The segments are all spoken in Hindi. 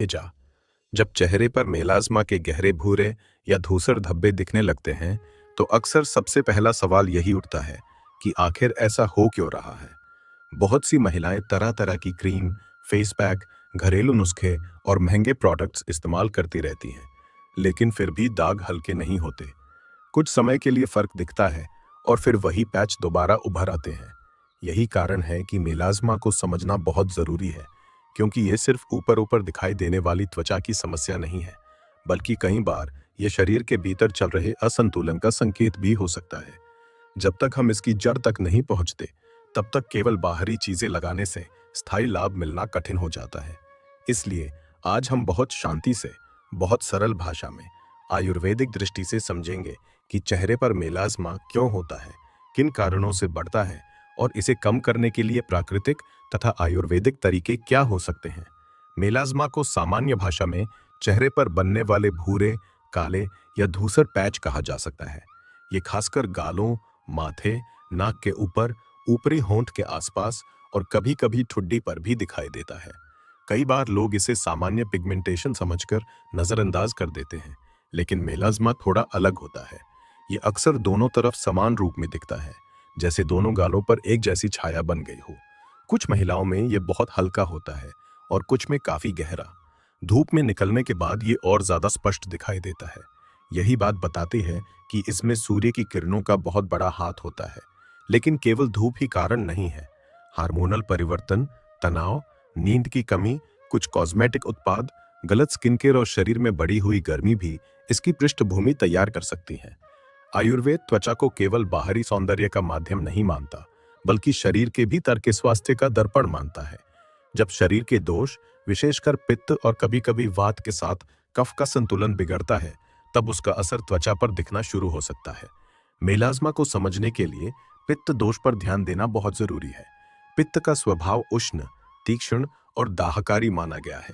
जा जब चेहरे पर मेलाज्मा के गहरे भूरे या धूसर धब्बे दिखने लगते हैं तो अक्सर सबसे पहला सवाल यही उठता है कि आखिर ऐसा हो क्यों रहा है। बहुत सी महिलाएं तरह तरह की क्रीम, फेस पैक, घरेलू नुस्खे और महंगे प्रोडक्ट्स इस्तेमाल करती रहती हैं, लेकिन फिर भी दाग हल्के नहीं होते। कुछ समय के लिए फर्क दिखता है और फिर वही पैच दोबारा उभर आते हैं। यही कारण है कि मेलाज्मा को समझना बहुत जरूरी है, क्योंकि ये सिर्फ ऊपर ऊपर दिखाई देने वाली त्वचा की समस्या नहीं है, बल्कि कई बार ये शरीर के भीतर चल रहे असंतुलन का संकेत भी हो सकता है। जब तक हम इसकी जड़ तक नहीं पहुंचते, तब तक केवल बाहरी चीजें लगाने से स्थायी लाभ मिलना कठिन हो जाता है। इसलिए आज हम बहुत शांति से, बहुत सरल भाषा में, आयुर्वेदिक दृष्टि से समझेंगे कि चेहरे पर मेलाज्मा क्यों होता है, किन कारणों से बढ़ता है और इसे कम करने के लिए प्राकृतिक तथा आयुर्वेदिक तरीके क्या हो सकते हैं। मेलाज्मा को सामान्य भाषा में चेहरे पर बनने वाले भूरे, काले या धूसर पैच कहा जा सकता है। ये खासकर गालों, माथे, नाक के ऊपर, ऊपरी होंठ के आसपास और कभी-कभी ठुड्डी पर भी दिखाई देता है। कई बार लोग इसे सामान्य पिगमेंटेशन समझकर नजरअंदाज कर देते हैं, लेकिन मेलाज्मा थोड़ा अलग होता है। ये अक्सर दोनों तरफ समान रूप में दिखता है, जैसे दोनों गालों पर एक जैसी छाया बन गई हो। कुछ महिलाओं में ये बहुत हल्का होता है और कुछ में काफी गहरा। धूप में निकलने के बाद ये और ज्यादा स्पष्ट दिखाई देता है। यही बात बताती है कि इसमें सूर्य की किरणों का बहुत बड़ा हाथ होता है, लेकिन केवल धूप ही कारण नहीं है। हार्मोनल परिवर्तन, तनाव, नींद की कमी, कुछ कॉस्मेटिक उत्पाद, गलत स्किन केयर और शरीर में बढ़ी हुई गर्मी भी इसकी पृष्ठभूमि तैयार कर सकती है। आयुर्वेद त्वचा को केवल बाहरी सौंदर्य का माध्यम नहीं मानता, बल्कि शरीर के भीतर के स्वास्थ्य का दर्पण मानता है। जब शरीर के दोष, विशेषकर पित्त और कभी-कभी वात के साथ कफ का संतुलन बिगड़ता है, तब उसका असर त्वचा पर दिखना शुरू हो सकता है। मेलाज्मा को समझने के लिए पित्त दोष पर ध्यान देना बहुत जरूरी है। पित्त का स्वभाव उष्ण, तीक्ष्ण और दाहकारी माना गया है।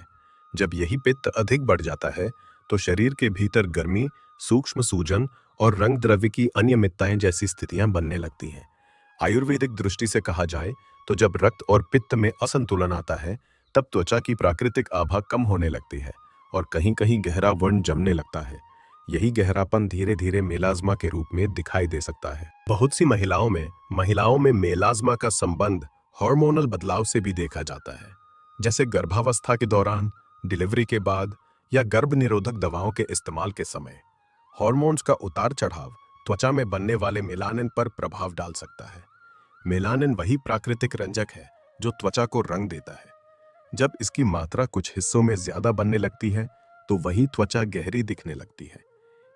जब यही पित्त अधिक बढ़ जाता है, तो शरीर के भीतर गर्मी, सूक्ष्म सूजन और रंग द्रव्य की अनियमितताएं जैसी स्थितियां बनने लगती हैं। आयुर्वेदिक दृष्टि से कहा जाए तो जब रक्त और पित्त में असंतुलन आता है, तब त्वचा की प्राकृतिक आभा कम होने लगती है और कहीं कहीं गहरा वर्ण जमने लगता है। यही गहरापन धीरे धीरे मेलाज्मा के रूप में दिखाई दे सकता है। बहुत सी महिलाओं में मेलाज्मा का संबंध हार्मोनल बदलाव से भी देखा जाता है, जैसे गर्भावस्था के दौरान, डिलीवरी के बाद या गर्भ निरोधक दवाओं के इस्तेमाल के समय। हार्मोन्स का उतार चढ़ाव त्वचा में बनने वाले मेलानिन पर प्रभाव डाल सकता है। मेलानिन वही प्राकृतिक रंजक है जो त्वचा को रंग देता है। जब इसकी मात्रा कुछ हिस्सों में ज्यादा बनने लगती है, तो वही त्वचा गहरी दिखने लगती है।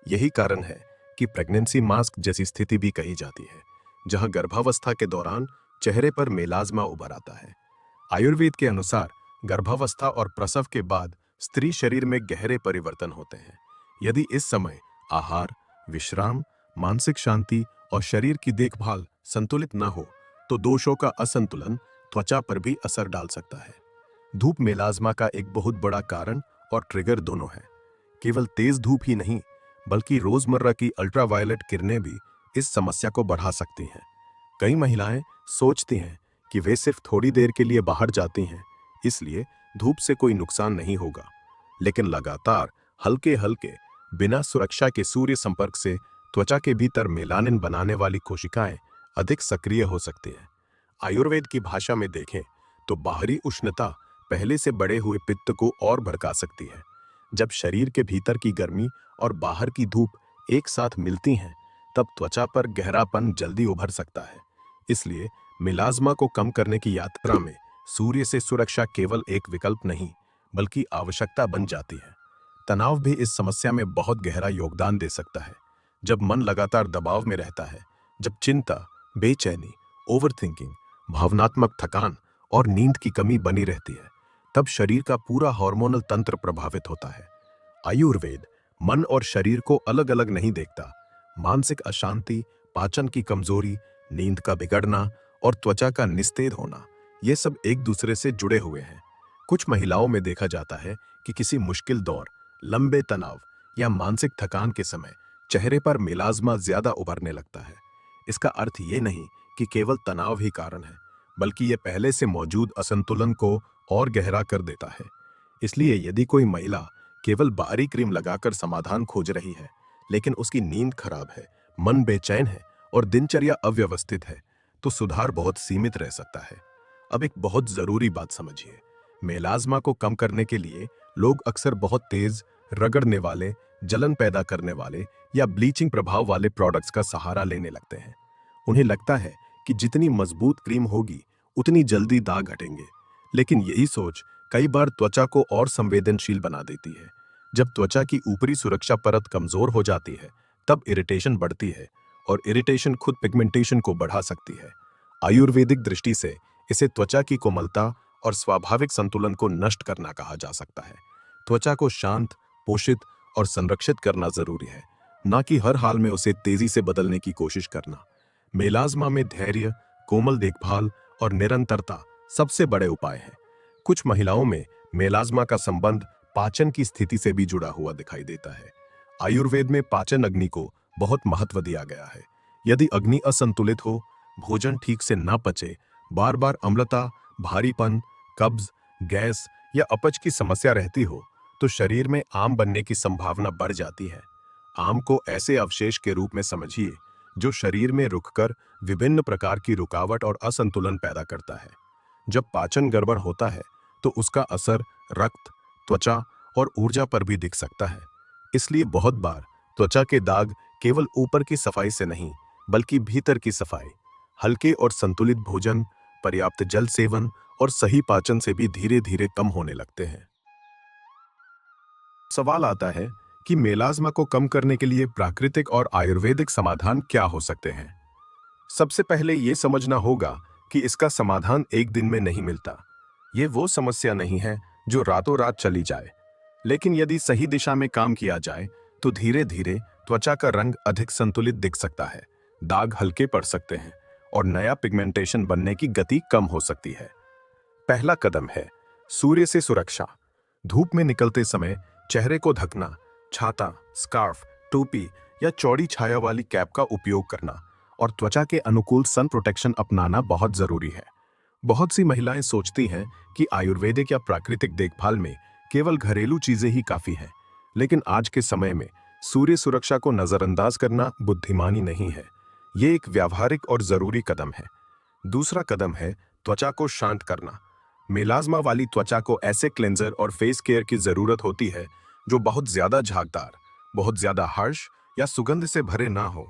यही कारण है कि प्रेगनेंसी मास्क जैसी स्थिति भी कही जाती है, जहां गर्भावस्था के दौरान चेहरे पर मेलाज्मा उभर आता है। आयुर्वेद के अनुसार गर्भावस्था और प्रसव के बाद स्त्री शरीर में गहरे परिवर्तन होते हैं। यदि इस समय आहार, विश्राम, मानसिक शांति और शरीर की देखभाल संतुलित न हो, तो दोषों का असंतुलन त्वचा पर भी असर डाल सकता है। धूप मेलाज्मा का एक बहुत बड़ा कारण और ट्रिगर दोनों है। केवल तेज धूप ही नहीं, बल्कि रोजमर्रा की अल्ट्रावायलेट किरणें भी इस समस्या को बढ़ा सकती हैं। कई महिलाएं सोचती हैं कि वे सिर्फ थोड़ी देर के लिए बाहर जाती हैं, इसलिए धूप से कोई नुकसान नहीं होगा। लेकिन लगातार हल्के हल्के, बिना सुरक्षा के सूर्य संपर्क से त्वचा के भीतर मेलानिन बनाने वाली कोशिकाएं अधिक सक्रिय हो सकती हैं। आयुर्वेद की भाषा में देखें तो बाहरी उष्णता पहले से बढ़े हुए पित्त को और भड़का सकती है। जब शरीर के भीतर की गर्मी और बाहर की धूप एक साथ मिलती हैं, तब त्वचा पर गहरापन जल्दी उभर सकता है। इसलिए मेलाज्मा को कम करने की यात्रा में सूर्य से सुरक्षा केवल एक विकल्प नहीं, बल्कि आवश्यकता बन जाती है। तनाव भी इस समस्या में बहुत गहरा योगदान दे सकता है। जब मन लगातार दबाव में रहता है, जब चिंता, बेचैनी, ओवरथिंकिंग, भावनात्मक थकान और नींद की कमी बनी रहती है, तब शरीर का पूरा हार्मोनल तंत्र प्रभावित होता है। आयुर्वेद मन और शरीर को अलग अलग नहीं देखता। मानसिक अशांति, पाचन की कमजोरी, नींद का बिगड़ना और त्वचा का निस्तेज होना, ये सब एक दूसरे से जुड़े हुए हैं। कुछ महिलाओं में देखा जाता है कि किसी मुश्किल दौर, लंबे तनाव या मानसिक थकान के समय चेहरे पर मेलाज्मा ज्यादा उभरने लगता है। इसका अर्थ ये नहीं कि केवल तनाव ही कारण है, बल्कि ये पहले से मौजूद असंतुलन को और गहरा कर देता है। इसलिए यदि कोई महिला केवल बाहरी क्रीम लगाकर समाधान खोज रही है, लेकिन उसकी नींद खराब है, मन बेचैन है और दिनचर्या अव्यवस्थित है, तो सुधार बहुत सीमित रह सकता है। अब एक बहुत जरूरी बात समझिए, मेलाज्मा को कम करने के लिए लोग अक्सर बहुत तेज, रगड़ने वाले, जलन पैदा करने वाले या ब्लीचिंग प्रभाव वाले प्रोडक्ट्स का सहारा लेने लगते हैं। उन्हें लगता है कि जितनी मजबूत क्रीम होगी उतनी जल्दी दाग हटेंगे, लेकिन यही सोच कई बार त्वचा को और संवेदनशील बना देती है। जब त्वचा की ऊपरी सुरक्षा परत कमजोर हो जाती है, तब इरिटेशन बढ़ती है और इरिटेशन खुद पिगमेंटेशन को बढ़ा सकती है। आयुर्वेदिक दृष्टि से इसे त्वचा की कोमलता और स्वाभाविक संतुलन को नष्ट करना कहा जा सकता है। त्वचा को शांत, पोषित और संरक्षित करना जरूरी है, न कि हर हाल में उसे तेजी से बदलने की कोशिश करना। मेलाज्मा में धैर्य, कोमल देखभाल और निरंतरता सबसे बड़े उपाय हैं। कुछ महिलाओं में मेलाज्मा का संबंध पाचन की स्थिति से भी जुड़ा हुआ दिखाई देता है। आयुर्वेद में पाचन अग्नि को बहुत महत्व दिया गया है। यदि अग्नि असंतुलित हो, भोजन ठीक से ना पचे, बार बार अम्लता, भारीपन, कब्ज, गैस या अपच की समस्या रहती हो, तो शरीर में आम बनने की संभावना बढ़ जाती है। आम को ऐसे अवशेष के रूप में समझिए जो शरीर में रुककर विभिन्न प्रकार की रुकावट और असंतुलन पैदा करता है। जब पाचन गड़बड़ होता है तो उसका असर रक्त, त्वचा और ऊर्जा पर भी दिख सकता है। इसलिए बहुत बार त्वचा के दाग केवल ऊपर की सफाई से नहीं, बल्कि भीतर की सफाई, हल्के और संतुलित भोजन, पर्याप्त जल सेवन और सही पाचन से भी धीरे धीरे कम होने लगते हैं। सवाल आता है कि मेलाज्मा को कम करने के लिए प्राकृतिक और आयुर्वेदिक समाधान क्या हो सकते हैं। सबसे पहले यह समझना होगा कि इसका समाधान एक दिन में नहीं मिलता। ये वो समस्या नहीं है जो रातों रात चली जाए, लेकिन यदि सही दिशा में काम किया जाए तो धीरे धीरे त्वचा का रंग अधिक संतुलित दिख सकता है, दाग हल्के पड़ सकते हैं और नया पिगमेंटेशन बनने की गति कम हो सकती है। पहला कदम है सूर्य से सुरक्षा। धूप में निकलते समय चेहरे को ढकना, छाता, स्कार्फ, टोपी या चौड़ी छाया वाली कैप का उपयोग करना और त्वचा के अनुकूल सन प्रोटेक्शन अपनाना बहुत जरूरी है। बहुत सी महिलाएं सोचती हैं कि आयुर्वेदिक या प्राकृतिक देखभाल में केवल घरेलू चीजें ही काफी हैं, लेकिन आज के समय में सूर्य सुरक्षा को नजरअंदाज करना बुद्धिमानी नहीं है। ये एक व्यावहारिक और जरूरी कदम है। दूसरा कदम है त्वचा को शांत करना। मेलाज्मा वाली त्वचा को ऐसे क्लेंजर और फेस केयर की जरूरत होती है जो बहुत ज्यादा झागदार, बहुत ज्यादा हर्ष या सुगंध से भरे ना हो।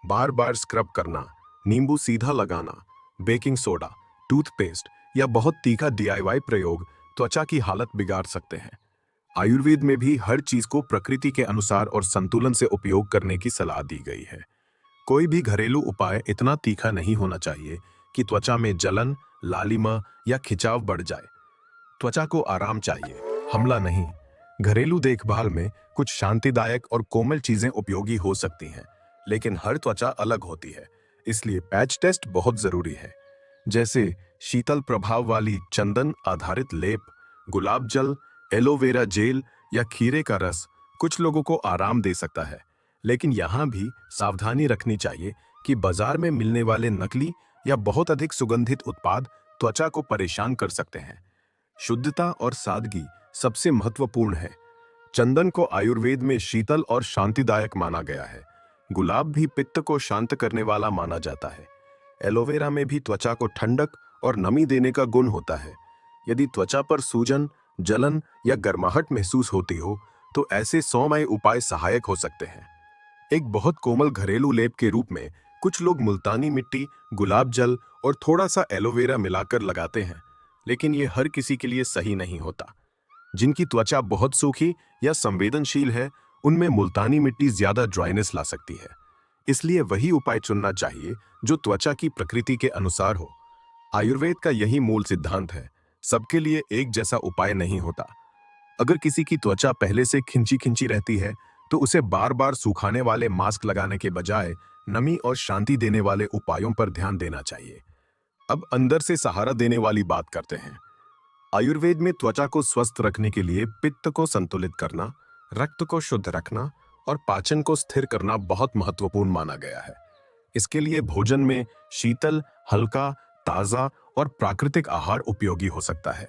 बार बार स्क्रब करना, नींबू सीधा लगाना, बेकिंग सोडा, टूथपेस्ट या बहुत तीखा डीआईवाई प्रयोग त्वचा की हालत बिगाड़ सकते हैं। आयुर्वेद में भी हर चीज को प्रकृति के अनुसार और संतुलन से उपयोग करने की सलाह दी गई है। कोई भी घरेलू उपाय इतना तीखा नहीं होना चाहिए कि त्वचा में जलन, लालिमा या खिंचाव बढ़ जाए। त्वचा को आराम चाहिए, हमला नहीं। घरेलू देखभाल में कुछ शांतिदायक और कोमल चीजें उपयोगी हो सकती हैं, लेकिन हर त्वचा अलग होती है, इसलिए पैच टेस्ट बहुत जरूरी है। जैसे शीतल प्रभाव वाली चंदन आधारित लेप, गुलाब जल, एलोवेरा जेल या खीरे का रस कुछ लोगों को आराम दे सकता है, लेकिन यहाँ भी सावधानी रखनी चाहिए कि बाजार में मिलने वाले नकली या बहुत अधिक सुगंधित उत्पाद त्वचा को परेशान कर सकते हैं। शुद्धता और सादगी सबसे महत्वपूर्ण है। चंदन को आयुर्वेद में शीतल और शांतिदायक माना गया है। गुलाब भी पित्त को शांत करने वाला माना जाता है। एलोवेरा में भी त्वचा को ठंडक और नमी देने का गुण होता है। यदि त्वचा पर सूजन, जलन या गर्माहट महसूस होती हो तो ऐसे सौम्य उपाय सहायक हो सकते हैं। एक बहुत कोमल घरेलू लेप के रूप में कुछ लोग मुल्तानी मिट्टी, गुलाब जल और थोड़ा सा एलोवेरा मिलाकर लगाते हैं, लेकिन ये हर किसी के लिए सही नहीं होता। जिनकी त्वचा बहुत सूखी या संवेदनशील है, उनमें मुल्तानी मिट्टी ज्यादा ड्राइनेस ला सकती है। इसलिए वही उपाय चुनना चाहिए जो त्वचा की प्रकृति के अनुसार हो। आयुर्वेद का यही मूल सिद्धांत है, सबके लिए एक जैसा उपाय नहीं होता। अगर किसी की त्वचा पहले से खिंची खिंची रहती है तो उसे बार बार सुखाने वाले मास्क लगाने के बजाय नमी और शांति देने वाले उपायों पर ध्यान देना चाहिए। अब अंदर से सहारा देने वाली बात करते हैं। आयुर्वेद में त्वचा को स्वस्थ रखने के लिए पित्त को संतुलित करना, रक्त को शुद्ध रखना और पाचन को स्थिर करना बहुत महत्वपूर्ण माना गया है। इसके लिए भोजन में शीतल, हल्का, ताजा और प्राकृतिक आहार उपयोगी हो सकता है।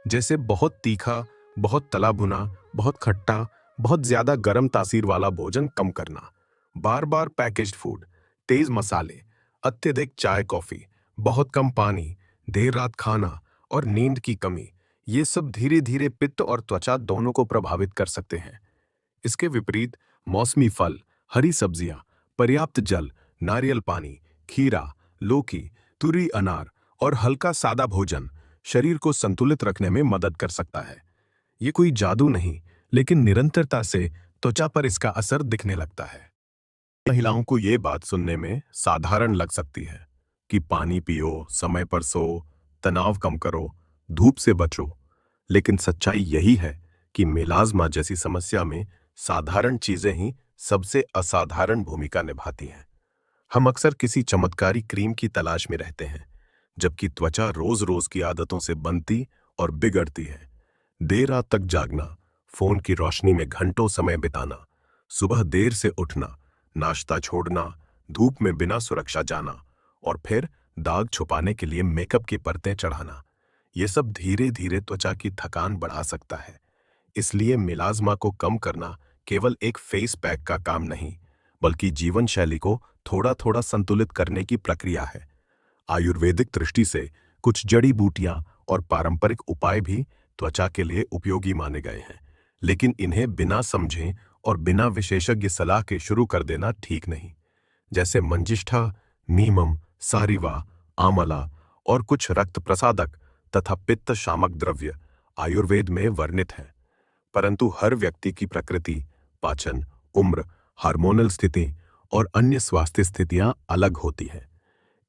जैसे बहुत तीखा, बहुत तला भुना, बहुत खट्टा, बहुत ज्यादा गर्म तासीर वाला भोजन कम करना, बार बार पैकेज्ड फूड, तेज मसाले, अत्यधिक चाय कॉफी, बहुत कम पानी, देर रात खाना और नींद की कमी, ये सब धीरे धीरे पित्त और त्वचा दोनों को प्रभावित कर सकते हैं। इसके विपरीत मौसमी फल, हरी सब्जियां, पर्याप्त जल, नारियल पानी, खीरा, लौकी, तुरी अनार और हल्का सादा भोजन शरीर को संतुलित रखने में मदद कर सकता है। ये कोई जादू नहीं, लेकिन निरंतरता से त्वचा पर इसका असर दिखने लगता है। महिलाओं को ये बात सुनने में साधारण लग सकती है कि पानी पियो, समय पर सो, तनाव कम करो, धूप से बचो, लेकिन सच्चाई यही है कि मेलाज्मा जैसी समस्या में साधारण चीजें ही सबसे असाधारण भूमिका निभाती हैं। हम अक्सर किसी चमत्कारी क्रीम की तलाश में रहते हैं, जबकि त्वचा रोज रोज की आदतों से बनती और बिगड़ती है। देर रात तक जागना, फोन की रोशनी में घंटों समय बिताना, सुबह देर से उठना, नाश्ता छोड़ना, धूप में बिना सुरक्षा जाना और फिर दाग छुपाने के लिए मेकअप की परतें चढ़ाना, ये सब धीरे धीरे त्वचा की थकान बढ़ा सकता है। इसलिए मेलाज्मा को कम करना केवल एक फेस पैक का काम नहीं, बल्कि जीवन शैली को थोड़ा थोड़ा संतुलित करने की प्रक्रिया है। आयुर्वेदिक दृष्टि से कुछ जड़ी बूटियां और पारंपरिक उपाय भी त्वचा के लिए उपयोगी माने गए हैं, लेकिन इन्हें बिना समझे और बिना विशेषज्ञ सलाह के शुरू कर देना ठीक नहीं। जैसे मंजिष्ठा, नीमम, सारिवा, आंवला और कुछ रक्त प्रसादक तथा पित्त शामक द्रव्य आयुर्वेद में वर्णित हैं। परंतु हर व्यक्ति की प्रकृति, पाचन, उम्र, हार्मोनल स्थिति और अन्य स्वास्थ्य स्थितियां अलग होती हैं।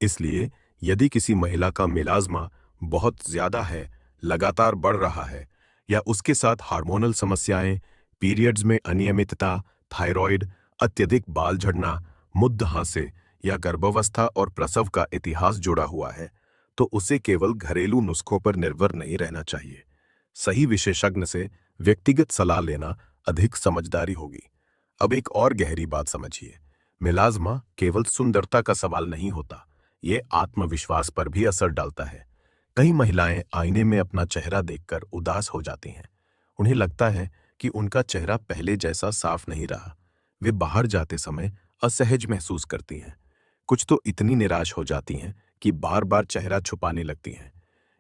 इसलिए यदि किसी महिला का मेलाज्मा बहुत ज्यादा है, लगातार बढ़ रहा है, या उसके साथ हार्मोनल समस्याएं, पीरियड्स में अनियमितता, थायराइड, अत्यधिक बाल झड़ना, मुद्दहासे या गर्भावस्था और प्रसव का इतिहास जुड़ा हुआ है, तो उसे केवल घरेलू नुस्खों पर निर्भर नहीं रहना चाहिए। सही विशेषज्ञ से व्यक्तिगत सलाह लेना अधिक समझदारी होगी। अब एक और गहरी बात समझिए, मेलाज्मा केवल सुंदरता का सवाल नहीं होता, ये आत्मविश्वास पर भी असर डालता है। कई महिलाएं आईने में अपना चेहरा देखकर उदास हो जाती हैं। उन्हें लगता है कि उनका चेहरा पहले जैसा साफ नहीं रहा। वे बाहर जाते समय असहज महसूस करती हैं। कुछ तो इतनी निराश हो जाती हैं कि बार बार चेहरा छुपाने लगती हैं।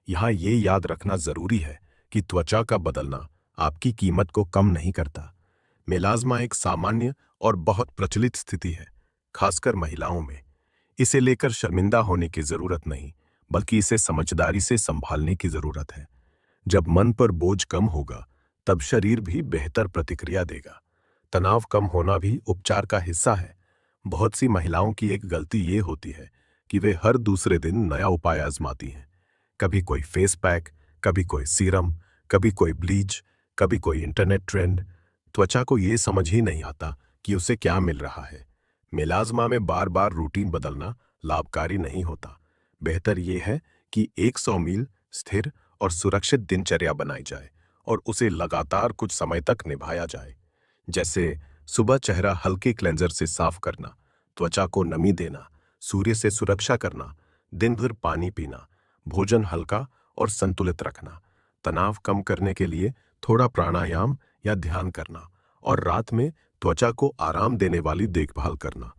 यहाँ ये याद रखना जरूरी है कि त्वचा का बदलना आपकी कीमत को कम नहीं करता। मेलाज्मा एक सामान्य और बहुत प्रचलित स्थिति है, खासकर महिलाओं में। इसे लेकर शर्मिंदा होने की जरूरत नहीं, बल्कि इसे समझदारी से संभालने की जरूरत है। जब मन पर बोझ कम होगा, तब शरीर भी बेहतर प्रतिक्रिया देगा। तनाव कम होना भी उपचार का हिस्सा है। बहुत सी महिलाओं की एक गलती ये होती है कि वे हर दूसरे दिन नया उपाय आजमाती हैं। कभी कोई फेस पैक, कभी कोई सीरम, कभी कोई ब्लीच, कभी कोई इंटरनेट ट्रेंड। त्वचा को ये समझ ही नहीं आता कि उसे क्या मिल रहा है। मेलाज्मा में बार बार रूटीन बदलना लाभकारी नहीं होता। बेहतर यह है कि 100 मील स्थिर और सुरक्षित दिनचर्या बनाई जाए और उसे लगातार कुछ समय तक निभाया जाए। जैसे सुबह चेहरा हल्के क्लेंजर से साफ करना, त्वचा को नमी देना, सूर्य से सुरक्षा करना, दिन भर पानी पीना, भोजन हल्का और संतुलित रखना, तनाव कम करने के लिए थोड़ा प्राणायाम या ध्यान करना और रात में त्वचा को आराम देने वाली देखभाल करना।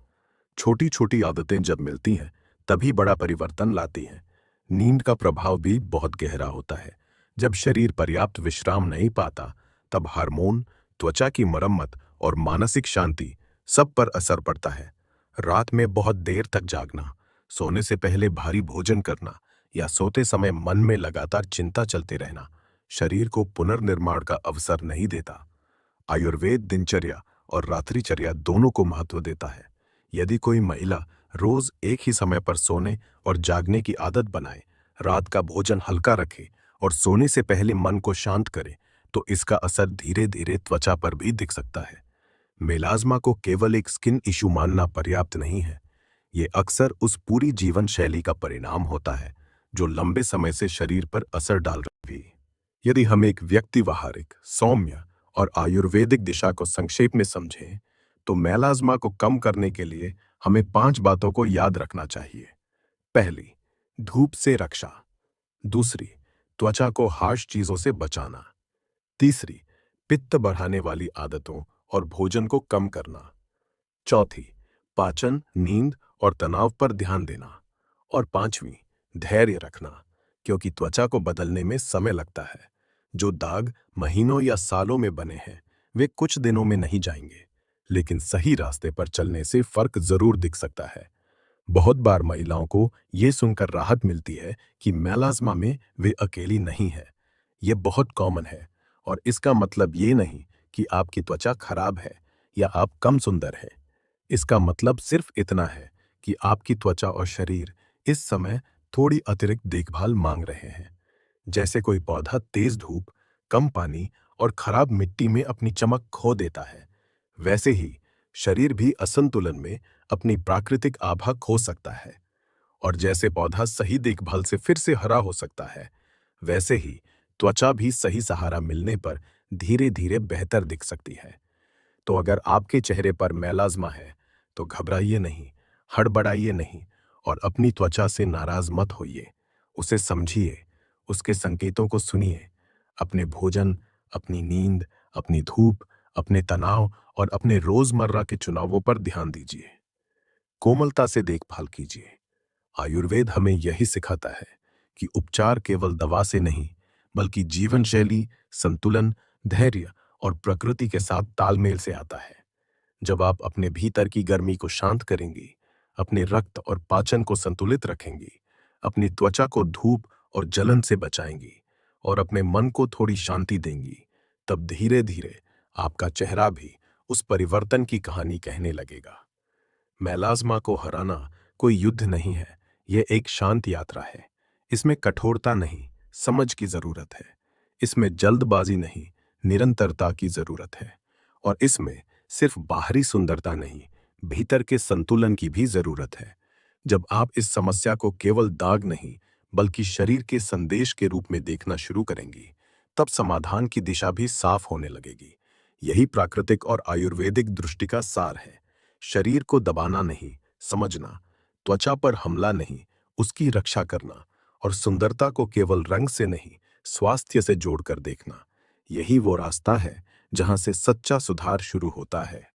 छोटी छोटी आदतें जब मिलती हैं, तभी बड़ा परिवर्तन लाती हैं। नींद का प्रभाव भी बहुत गहरा होता है। जब शरीर पर्याप्त विश्राम नहीं पाता, तब हार्मोन, त्वचा की मरम्मत और मानसिक शांति सब पर असर पड़ता है। रात में बहुत देर तक जागना, सोने से पहले भारी भोजन करना या सोते समय मन में लगातार चिंता चलते रहना शरीर को पुनर्निर्माण का अवसर नहीं देता। आयुर्वेद दिनचर्या और रात्रिचर्या दोनों को महत्व देता है। यदि कोई महिला रोज एक ही समय पर सोने और जागने की आदत बनाए, रात का भोजन हल्का रखे और सोने से पहले मन को शांत करे, तो इसका असर धीरे धीरे त्वचा पर भी दिख सकता है। मेलाज्मा को केवल एक स्किन इशू मानना पर्याप्त नहीं है। ये अक्सर उस पूरी जीवन शैली का परिणाम होता है जो लंबे समय से शरीर पर असर डाल रही है। यदि हम एक व्यक्तिवाहारिक, सौम्य और आयुर्वेदिक दिशा को संक्षेप में समझें, तो मेलाज्मा को कम करने के लिए हमें 5 बातों को याद रखना चाहिए। पहली, धूप से रक्षा। दूसरी, त्वचा को हार्श चीजों से बचाना। तीसरी, पित्त बढ़ाने वाली आदतों और भोजन को कम करना। चौथी, पाचन, नींद और तनाव पर ध्यान देना। और पांचवी, धैर्य रखना, क्योंकि त्वचा को बदलने में समय लगता है। जो दाग महीनों या सालों में बने हैं वे कुछ दिनों में नहीं जाएंगे, लेकिन सही रास्ते पर चलने से फर्क जरूर दिख सकता है। बहुत बार महिलाओं को ये सुनकर राहत मिलती है कि मेलास्मा में वे अकेली नहीं है। ये बहुत कॉमन है और इसका मतलब ये नहीं कि आपकी त्वचा खराब है या आप कम सुंदर हैं। इसका मतलब सिर्फ इतना है कि आपकी त्वचा और शरीर इस समय थोड़ी अतिरिक्त देखभाल मांग रहे हैं। जैसे कोई पौधा तेज धूप, कम पानी और खराब मिट्टी में अपनी चमक खो देता है, वैसे ही शरीर भी असंतुलन में अपनी प्राकृतिक आभा खो सकता है। और जैसे पौधा सही देखभाल से फिर से हरा हो सकता है, वैसे ही त्वचा भी सही सहारा मिलने पर धीरे धीरे बेहतर दिख सकती है। तो अगर आपके चेहरे पर मेलाज्मा है तो घबराइए नहीं, हड़बड़ाइए नहीं और अपनी त्वचा से नाराज मत होइए। उसे समझिए, उसके संकेतों को सुनिए। अपने भोजन, अपनी नींद, अपनी धूप, अपने तनाव और अपने रोजमर्रा के चुनावों पर ध्यान दीजिए। कोमलता से देखभाल कीजिए। आयुर्वेद हमें यही सिखाता है कि उपचार केवल दवा से नहीं, बल्कि जीवन शैली, संतुलन, धैर्य और प्रकृति के साथ तालमेल से आता है। जब आप अपने भीतर की गर्मी को शांत करेंगी, अपने रक्त और पाचन को संतुलित रखेंगी, अपनी त्वचा को धूप और जलन से बचाएंगी और अपने मन को थोड़ी शांति देंगी, तब धीरे धीरे आपका चेहरा भी उस परिवर्तन की कहानी कहने लगेगा। मेलाज्मा को हराना कोई युद्ध नहीं है, यह एक शांत यात्रा है। इसमें कठोरता नहीं, समझ की जरूरत है। इसमें जल्दबाजी नहीं, निरंतरता की जरूरत है। और इसमें सिर्फ बाहरी सुंदरता नहीं, भीतर के संतुलन की भी जरूरत है। जब आप इस समस्या को केवल दाग नहीं, बल्कि शरीर के संदेश के रूप में देखना शुरू करेंगी, तब समाधान की दिशा भी साफ होने लगेगी। यही प्राकृतिक और आयुर्वेदिक दृष्टि का सार है। शरीर को दबाना नहीं, समझना। त्वचा पर हमला नहीं, उसकी रक्षा करना। और सुंदरता को केवल रंग से नहीं, स्वास्थ्य से जोड़कर देखना। यही वो रास्ता है जहां से सच्चा सुधार शुरू होता है।